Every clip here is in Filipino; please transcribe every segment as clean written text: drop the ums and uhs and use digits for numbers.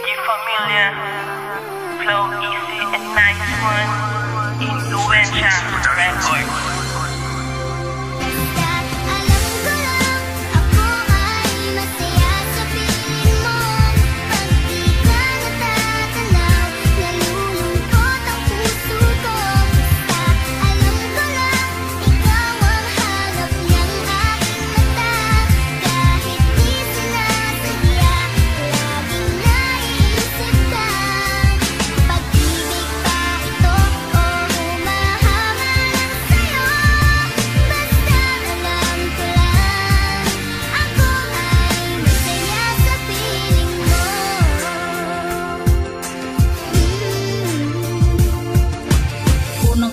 You familiar? Flow easy and nice one. Influential record.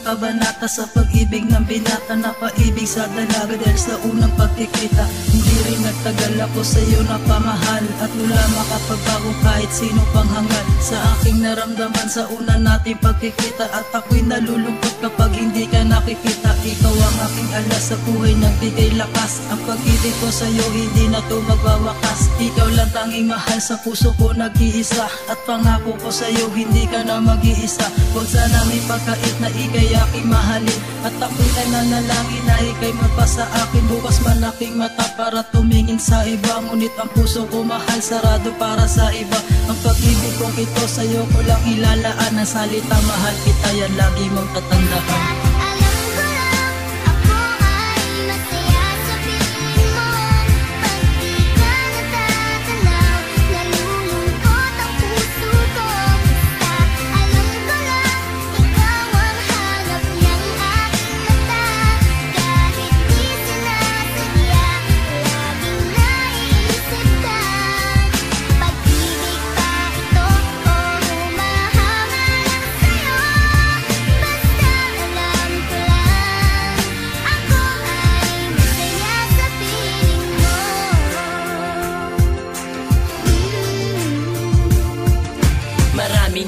Kabanata sa pag-ibig ng binata, napaibig sa dalaga dahil sa unang pagkikita. Hindi rin nagtagal ako sa iyo na pamahal, at wala makapagbago kahit sino pang hangad sa aking naramdaman sa una nating pagkikita. At ako'y nalulungkot kapag hindi ka nakikita. Ikaw ang aking alas sa buhay, nagbigay lakas. Ang pag-ibig ko sa iyo hindi na to magwawakas. Ikaw lang tanging mahal sa puso ko, nag-iisa. At pangako ko sa iyo hindi ka na mag-iisa. Huwag sana may pagkait na ikay aking mahalin, at ako'y nananalangin na ikay mapasa akin. Bukas malaking mata para tumingin sa iba, ngunit ang puso ko mahal sarado para sa iba. Ang pag-ibig kong ito sa'yo ko lang ilalaan. Ang salita mahal kita yan lagi mong tatandaan.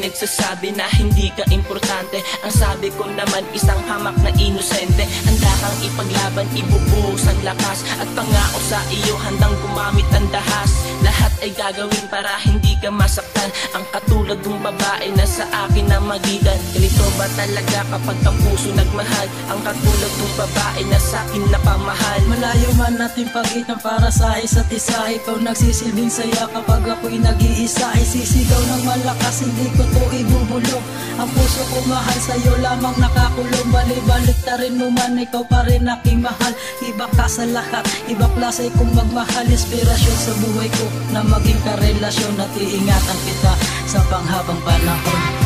Nagsasabi na hindi ka importante. Ang sabi ko naman isang hamak na inosente. Handa kang ipaglaban, ibubuhos ang lakas, at pangako sa iyo handang gumamit ang dahas. Lahat ay gagawin para hindi ka masaktan. Ang katulad ng babae na sa akin na magigan. Ganito ba talaga kapag ang puso nagmahal? Ang katulad ng babae na sa akin napamahal. Malayo man natin pagitan para sa isa't isa. Ikaw nagsisilbing saya kapag ako'y nag-iisa. Ay sisigaw ng malakas, hindi ko to ibubulong. Ang puso ko mahal sa'yo lamang nakakulong. Balik ta rin mo man, ikaw pa rin aking mahal. Iba ka sa lahat, iba klase kong magmahal. Inspirasyon sa buhay ko na maging karelasyon, at iingatan kita sa panghabang panahon.